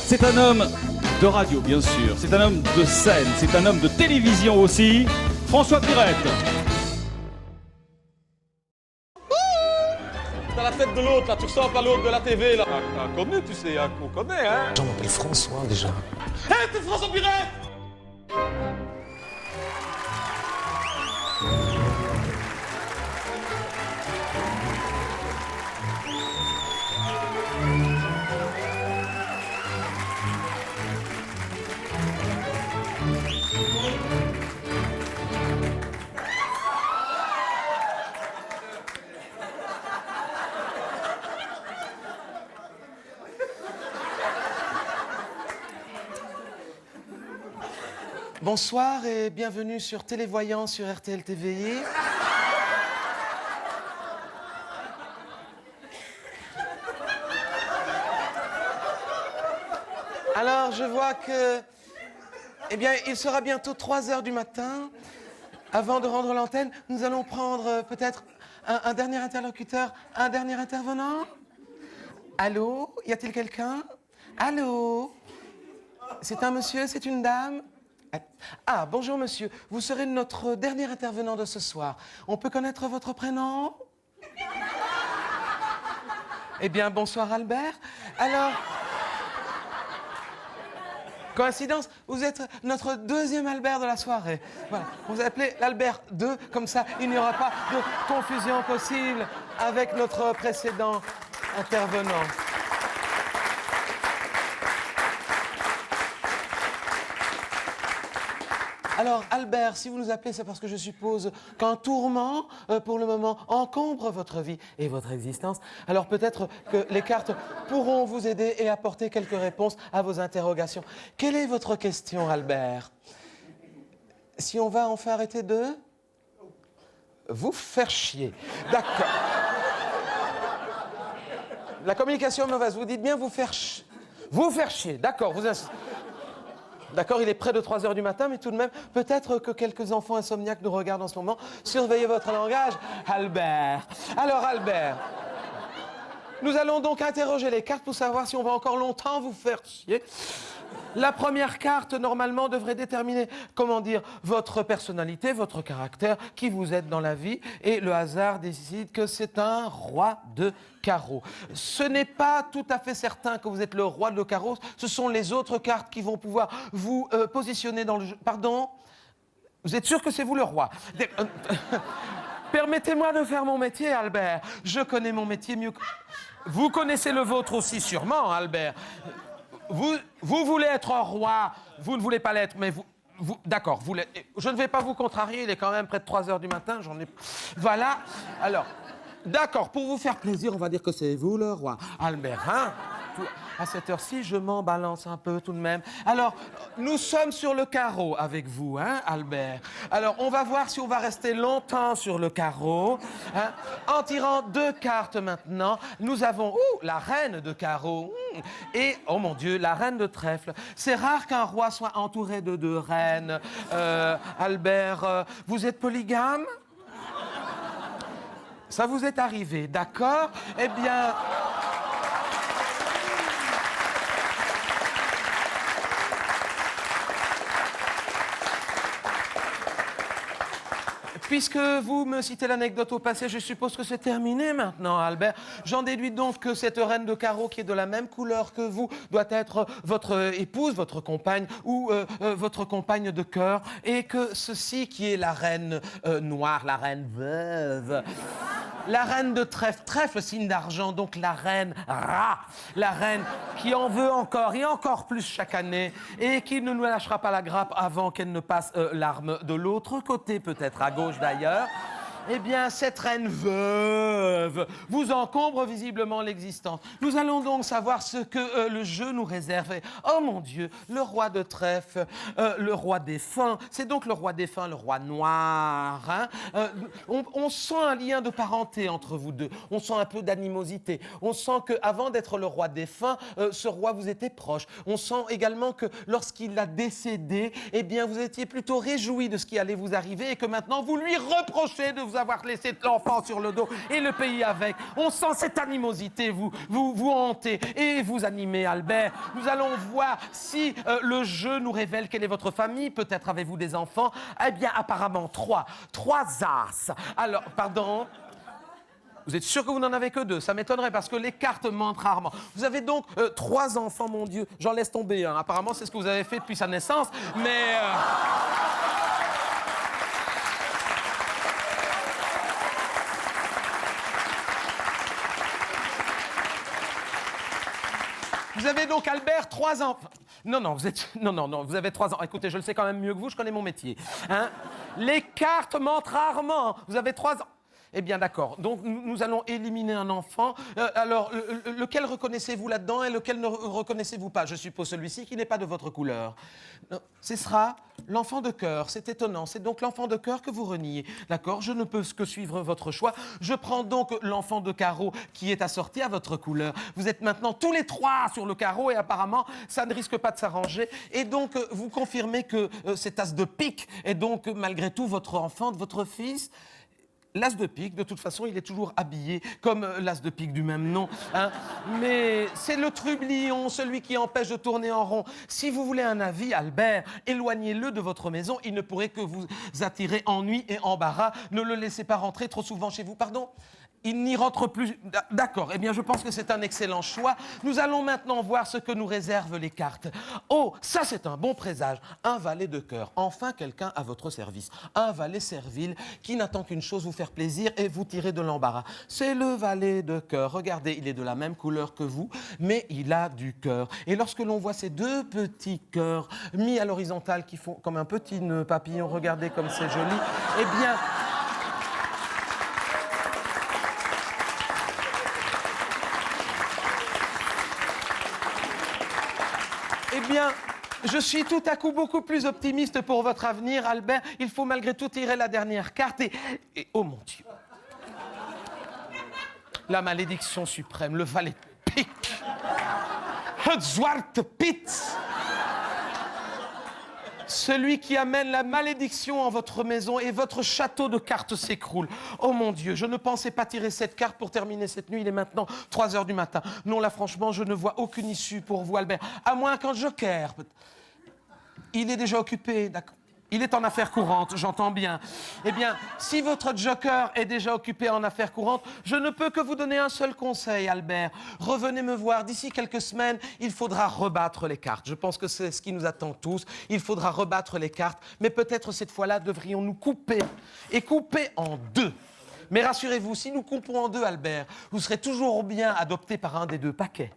C'est un homme de radio, bien sûr. C'est un homme de scène. C'est un homme de télévision aussi. François Pirette. T'as la tête de l'autre, là, tu ressembles à l'autre de la TV, là. Connu, tu sais, on connaît, hein. Je m'appelle François, déjà. Hé, t'es François Pirette! Bonsoir et bienvenue sur Télévoyant sur RTL TVI. Alors, je vois que... Eh bien, il sera bientôt 3 heures du matin. Avant de rendre l'antenne, nous allons prendre peut-être un dernier interlocuteur, un dernier intervenant. Allô? Y a-t-il quelqu'un? Allô? C'est un monsieur, c'est une dame? Ah, bonjour monsieur. Vous serez notre dernier intervenant de ce soir. On peut connaître votre prénom? Eh bien, bonsoir Albert. Alors... Coïncidence, vous êtes notre deuxième Albert de la soirée. Voilà, on vous appelez l'Albert 2, comme ça, il n'y aura pas de confusion possible avec notre précédent intervenant. Alors, Albert, si vous nous appelez, c'est parce que je suppose qu'un tourment, pour le moment, encombre votre vie et votre existence. Alors, peut-être que les cartes pourront vous aider et apporter quelques réponses à vos interrogations. Quelle est votre question, Albert? Si on va enfin arrêter de... vous faire chier. D'accord. La communication est mauvaise. Vous dites bien vous faire chier. Vous faire chier. D'accord, vous insistez. D'accord, il est près de 3 heures du matin, mais tout de même, peut-être que quelques enfants insomniaques nous regardent en ce moment. Surveillez votre langage, Albert. Alors, Albert, nous allons donc interroger les cartes pour savoir si on va encore longtemps vous faire chier. La première carte, normalement, devrait déterminer, comment dire, votre personnalité, votre caractère, qui vous êtes dans la vie, et le hasard décide que c'est un roi de carreau. Ce n'est pas tout à fait certain que vous êtes le roi de carreau, ce sont les autres cartes qui vont pouvoir vous positionner dans le jeu. Pardon? Vous êtes sûr que c'est vous le roi? Permettez-moi de faire mon métier, Albert. Je connais mon métier mieux que... Vous connaissez le vôtre aussi sûrement, Albert. Vous voulez être un roi, vous ne voulez pas l'être, mais d'accord, je ne vais pas vous contrarier, il est quand même près de 3 heures du matin, j'en ai... Voilà, alors, d'accord, pour vous faire plaisir, on va dire que c'est vous le roi. Albert, hein? À cette heure-ci, je m'en balance un peu tout de même. Alors, nous sommes sur le carreau avec vous, hein, Albert? Alors, on va voir si on va rester longtemps sur le carreau. Hein? En tirant 2 cartes maintenant, nous avons la reine de carreau et, oh mon Dieu, la reine de trèfle. C'est rare qu'un roi soit entouré de 2 reines. Albert, vous êtes polygame? Ça vous est arrivé, d'accord? Eh bien... Puisque vous me citez l'anecdote au passé, je suppose que c'est terminé maintenant, Albert. J'en déduis donc que cette reine de carreau qui est de la même couleur que vous doit être votre épouse, votre compagne ou votre compagne de cœur, et que ceci qui est la reine noire, la reine veuve, la reine de trèfle, trèfle signe d'argent, donc la reine rat, la reine qui en veut encore et encore plus chaque année et qui ne nous lâchera pas la grappe avant qu'elle ne passe l'arme de l'autre côté, peut-être à gauche d'ailleurs. Eh bien, cette reine veuve vous encombre visiblement l'existence. Nous allons donc savoir ce que le jeu nous réserve. Oh mon Dieu, le roi de trèfle, le roi défunt, c'est donc le roi défunt, le roi noir. Hein? On sent un lien de parenté entre vous deux. On sent un peu d'animosité. On sent qu'avant d'être le roi défunt, ce roi vous était proche. On sent également que lorsqu'il a décédé, eh bien, vous étiez plutôt réjoui de ce qui allait vous arriver et que maintenant vous lui reprochez de vous avoir laissé l'enfant sur le dos et le pays avec. On sent cette animosité vous hanter et vous animer, Albert. Nous allons voir si le jeu nous révèle quelle est votre famille. Peut-être avez-vous des enfants. Eh bien, apparemment, trois as. Alors, pardon. Vous êtes sûr que vous n'en avez que 2? Ça m'étonnerait parce que les cartes mentent rarement. Vous avez donc 3 enfants, mon Dieu. J'en laisse tomber un. Apparemment, c'est ce que vous avez fait depuis sa naissance. Mais... Vous avez donc, Albert, 3 enfants. Non, vous avez 3 ans. Écoutez, je le sais quand même mieux que vous, je connais mon métier. Hein? Les cartes mentent rarement. Vous avez 3 ans. Eh bien, d'accord. Donc, nous allons éliminer un enfant. Alors, lequel reconnaissez-vous là-dedans et lequel ne reconnaissez-vous pas? Je suppose celui-ci qui n'est pas de votre couleur. Non, ce sera l'enfant de cœur. C'est étonnant. C'est donc l'enfant de cœur que vous reniez. D'accord, je ne peux que suivre votre choix. Je prends donc l'enfant de carreau qui est assorti à votre couleur. Vous êtes maintenant tous les 3 sur le carreau et apparemment, ça ne risque pas de s'arranger. Et donc, vous confirmez que cet as de pique est donc, malgré tout, votre enfant, votre fils. L'as de pique, de toute façon, il est toujours habillé comme l'as de pique du même nom. Hein. Mais c'est le trublion, celui qui empêche de tourner en rond. Si vous voulez un avis, Albert, éloignez-le de votre maison. Il ne pourrait que vous attirer ennui et embarras. Ne le laissez pas rentrer trop souvent chez vous. Pardon ? Il n'y rentre plus. D'accord, eh bien je pense que c'est un excellent choix. Nous allons maintenant voir ce que nous réservent les cartes. Oh, ça c'est un bon présage. Un valet de cœur. Enfin quelqu'un à votre service. Un valet servile qui n'attend qu'une chose, vous faire plaisir et vous tirer de l'embarras. C'est le valet de cœur. Regardez, il est de la même couleur que vous, mais il a du cœur. Et lorsque l'on voit ces 2 petits cœurs mis à l'horizontale qui font comme un petit nœud papillon, regardez comme c'est joli, eh bien... Eh bien, je suis tout à coup beaucoup plus optimiste pour votre avenir, Albert. Il faut malgré tout tirer la dernière carte et oh mon Dieu. La malédiction suprême, le valet de pique. Het zwarte Piet. Celui qui amène la malédiction en votre maison et votre château de cartes s'écroule. Oh mon Dieu, je ne pensais pas tirer cette carte pour terminer cette nuit. Il est maintenant 3 heures du matin. Non, là, franchement, je ne vois aucune issue pour vous, Albert. À moins qu'un joker. Il est déjà occupé, d'accord. Il est en affaires courantes, j'entends bien. Eh bien, si votre joker est déjà occupé en affaires courantes, je ne peux que vous donner un seul conseil, Albert. Revenez me voir. D'ici quelques semaines, il faudra rebattre les cartes. Je pense que c'est ce qui nous attend tous. Il faudra rebattre les cartes. Mais peut-être cette fois-là, devrions-nous couper. Et couper en 2. Mais rassurez-vous, si nous coupons en 2, Albert, vous serez toujours bien adopté par un des 2 paquets.